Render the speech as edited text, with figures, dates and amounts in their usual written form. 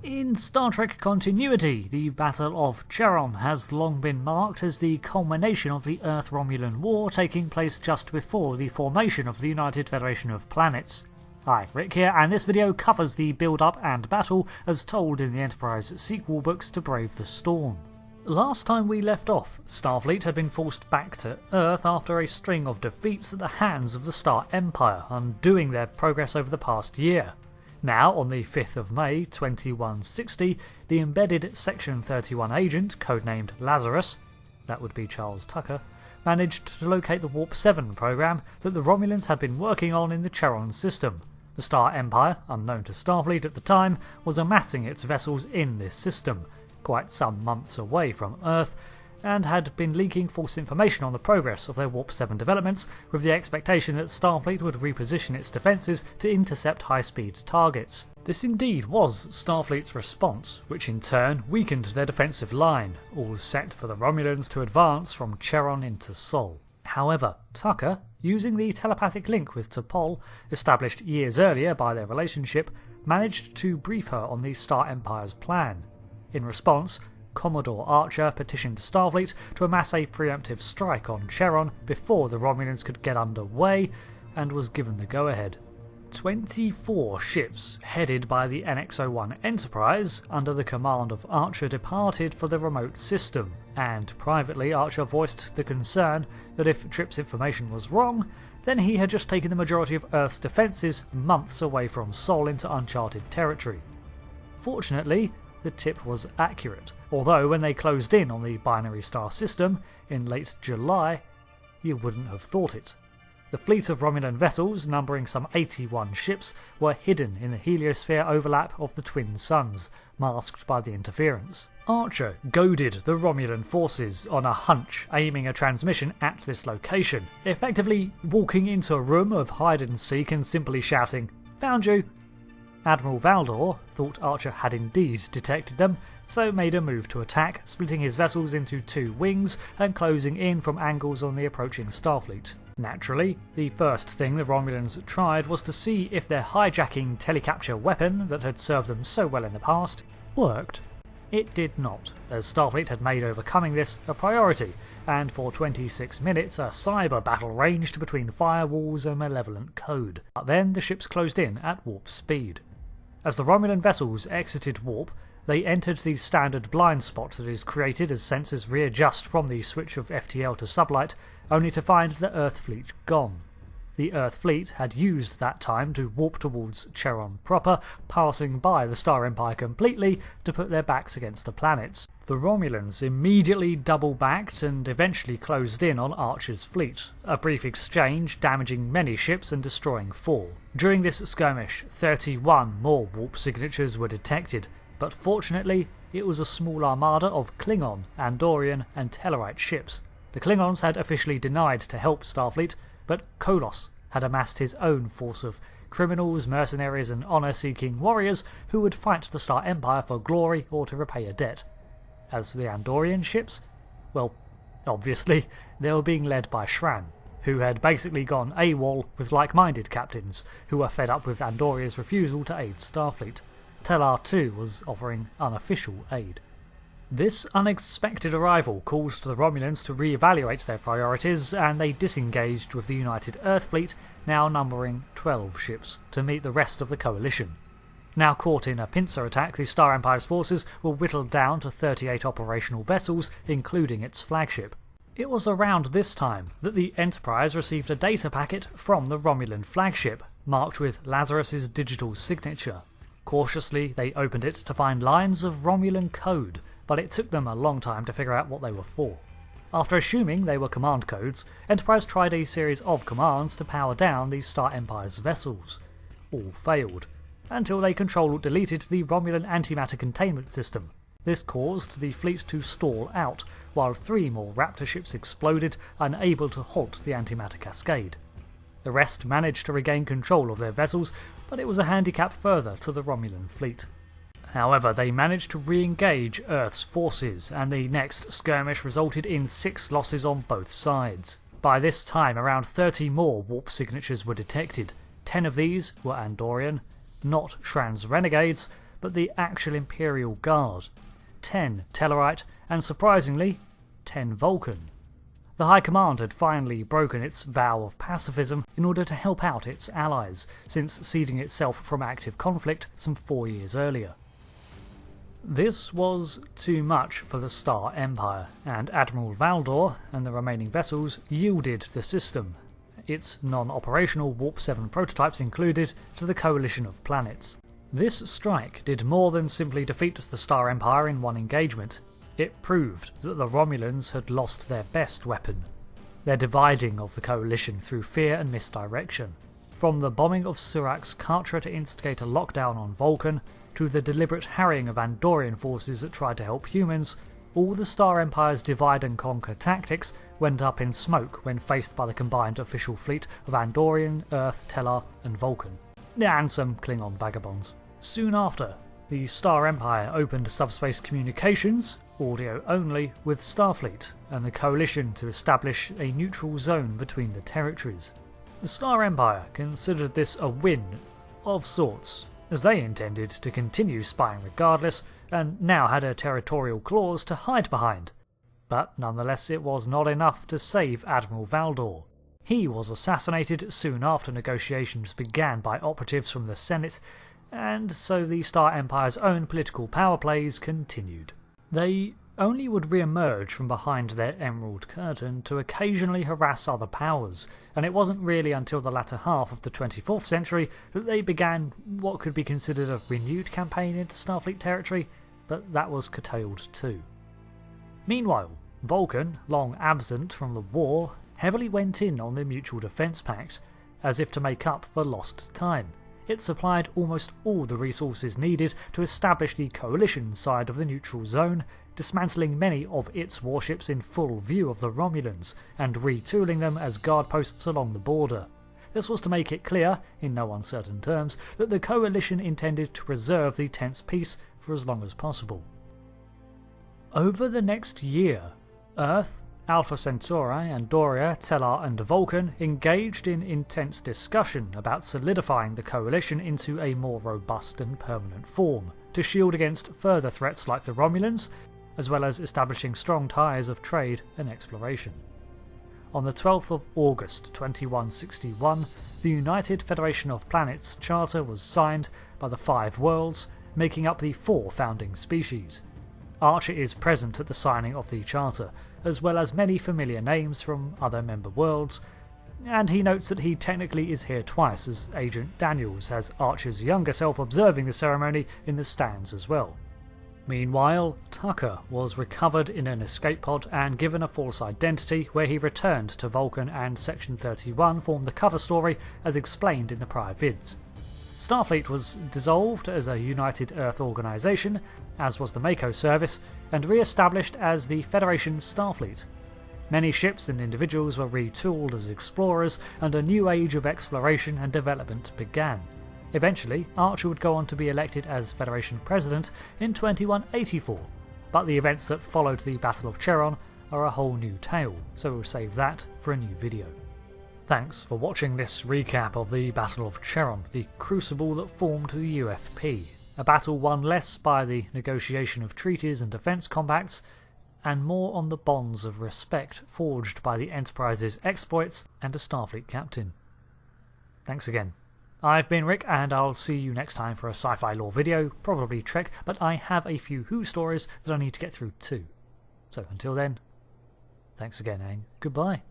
In Star Trek continuity, the Battle of Cheron has long been marked as the culmination of the Earth Romulan War, taking place just before the formation of the United Federation of Planets. Hi, Rick here, and this video covers the build-up and battle as told in the Enterprise sequel books to Brave the Storm. Last time we left off, Starfleet had been forced back to Earth after a string of defeats at the hands of the Star Empire, undoing their progress over the past year. Now, on the 5th of May 2160, the embedded Section 31 agent, codenamed Lazarus, that would be Charles Tucker, managed to locate the Warp 7 program that the Romulans had been working on in the Cheron system. The Star Empire, unknown to Starfleet at the time, was amassing its vessels in this system, quite some months away from Earth, and had been leaking false information on the progress of their Warp 7 developments, with the expectation that Starfleet would reposition its defences to intercept high-speed targets. This indeed was Starfleet's response, which in turn weakened their defensive line, all set for the Romulans to advance from Cheron into Sol. However, Tucker, using the telepathic link with T'Pol, established years earlier by their relationship, managed to brief her on the Star Empire's plan. In response, Commodore Archer petitioned Starfleet to amass a preemptive strike on Cheron before the Romulans could get underway, and was given the go-ahead. 24 ships, headed by the NX-01 Enterprise, under the command of Archer, departed for the remote system, and privately Archer voiced the concern that if Trip's information was wrong, then he had just taken the majority of Earth's defences months away from Sol into uncharted territory. Fortunately, the tip was accurate, although when they closed in on the binary star system in late July, you wouldn't have thought it. The fleet of Romulan vessels, numbering some 81 ships, were hidden in the heliosphere overlap of the twin suns, masked by the interference. Archer goaded the Romulan forces on a hunch, aiming a transmission at this location, effectively walking into a room of hide and seek and simply shouting, "Found you!" Admiral Valdor thought Archer had indeed detected them, so made a move to attack, splitting his vessels into two wings and closing in from angles on the approaching Starfleet. Naturally, the first thing the Romulans tried was to see if their hijacking telecapture weapon that had served them so well in the past worked. It did not, as Starfleet had made overcoming this a priority, and for 26 minutes a cyber battle raged between firewalls and malevolent code. But then the ships closed in at warp speed. As the Romulan vessels exited warp, they entered the standard blind spot that is created as sensors readjust from the switch of FTL to sublight, only to find the Earth fleet gone. The Earth fleet had used that time to warp towards Cheron proper, passing by the Star Empire completely to put their backs against the planets. The Romulans immediately double-backed and eventually closed in on Archer's fleet, a brief exchange damaging many ships and destroying 4. During this skirmish, 31 more warp signatures were detected, but fortunately it was a small armada of Klingon, Andorian and Tellarite ships. The Klingons had officially denied to help Starfleet, but Kolos had amassed his own force of criminals, mercenaries and honour-seeking warriors who would fight the Star Empire for glory or to repay a debt. As for the Andorian ships, well, obviously, they were being led by Cheron, who had basically gone AWOL with like-minded captains who were fed up with Andoria's refusal to aid Starfleet. Tellar too was offering unofficial aid. This unexpected arrival caused the Romulans to re-evaluate their priorities, and they disengaged with the United Earth Fleet, now numbering 12 ships, to meet the rest of the coalition. Now caught in a pincer attack, the Star Empire's forces were whittled down to 38 operational vessels, including its flagship. It was around this time that the Enterprise received a data packet from the Romulan flagship, marked with Lazarus's digital signature. Cautiously, they opened it to find lines of Romulan code, but it took them a long time to figure out what they were for. After assuming they were command codes, Enterprise tried a series of commands to power down the Star Empire's vessels. All failed, until they Control-Alt-Deleted the Romulan antimatter containment system. This caused the fleet to stall out, while 3 more Raptor ships exploded, unable to halt the antimatter cascade. The rest managed to regain control of their vessels, but it was a handicap further to the Romulan fleet. However, they managed to re-engage Earth's forces, and the next skirmish resulted in 6 losses on both sides. By this time, around 30 more warp signatures were detected. 10 of these were Andorian, not Cheron's renegades, but the actual Imperial Guard, 10 Tellarite, and surprisingly, 10 Vulcan. The High Command had finally broken its vow of pacifism in order to help out its allies, since ceding itself from active conflict some 4 years earlier. This was too much for the Star Empire, and Admiral Valdor and the remaining vessels yielded the system, its non-operational Warp 7 prototypes included, to the coalition of planets. This strike did more than simply defeat the Star Empire in one engagement. It proved that the Romulans had lost their best weapon, their dividing of the coalition through fear and misdirection. From the bombing of Surak's Kartra to instigate a lockdown on Vulcan, to the deliberate harrying of Andorian forces that tried to help humans, all the Star Empire's divide and conquer tactics went up in smoke when faced by the combined official fleet of Andorian, Earth, Tellar and Vulcan, and some Klingon vagabonds. Soon after, the Star Empire opened subspace communications, audio only, with Starfleet and the coalition to establish a neutral zone between the territories. The Star Empire considered this a win of sorts, as they intended to continue spying regardless and now had a territorial clause to hide behind. But nonetheless it was not enough to save Admiral Valdor. He was assassinated soon after negotiations began by operatives from the Senate, and so the Star Empire's own political power plays continued. They only would re-emerge from behind their emerald curtain to occasionally harass other powers, and it wasn't really until the latter half of the 24th century that they began what could be considered a renewed campaign into Starfleet territory, but that was curtailed too. Meanwhile, Vulcan, long absent from the war, heavily went in on the Mutual Defence Pact, as if to make up for lost time. It supplied almost all the resources needed to establish the coalition side of the neutral zone, dismantling many of its warships in full view of the Romulans, and retooling them as guard posts along the border. This was to make it clear, in no uncertain terms, that the coalition intended to preserve the tense peace for as long as possible. Over the next year, Earth, Alpha Centauri, Andoria, Tellar and Vulcan engaged in intense discussion about solidifying the coalition into a more robust and permanent form, to shield against further threats like the Romulans, as well as establishing strong ties of trade and exploration. On the 12th of August 2161, the United Federation of Planets Charter was signed by the 5 worlds, making up the 4 founding species. Archer is present at the signing of the Charter, as well as many familiar names from other member worlds, and he notes that he technically is here twice, as Agent Daniels has Archer's younger self observing the ceremony in the stands as well. Meanwhile, Tucker was recovered in an escape pod and given a false identity, where he returned to Vulcan, and Section 31 formed the cover story as explained in the prior vids. Starfleet was dissolved as a United Earth organisation, as was the Mako service, and re-established as the Federation Starfleet. Many ships and individuals were retooled as explorers, and a new age of exploration and development began. Eventually, Archer would go on to be elected as Federation President in 2184, but the events that followed the Battle of Cheron are a whole new tale, so we'll save that for a new video. Thanks for watching this recap of the Battle of Cheron, the crucible that formed the UFP, a battle won less by the negotiation of treaties and defence compacts, and more on the bonds of respect forged by the Enterprise's exploits and a Starfleet captain. Thanks again. I've been Rick, and I'll see you next time for a sci-fi lore video, probably Trek, but I have a few Who stories that I need to get through too. So until then, thanks again and goodbye.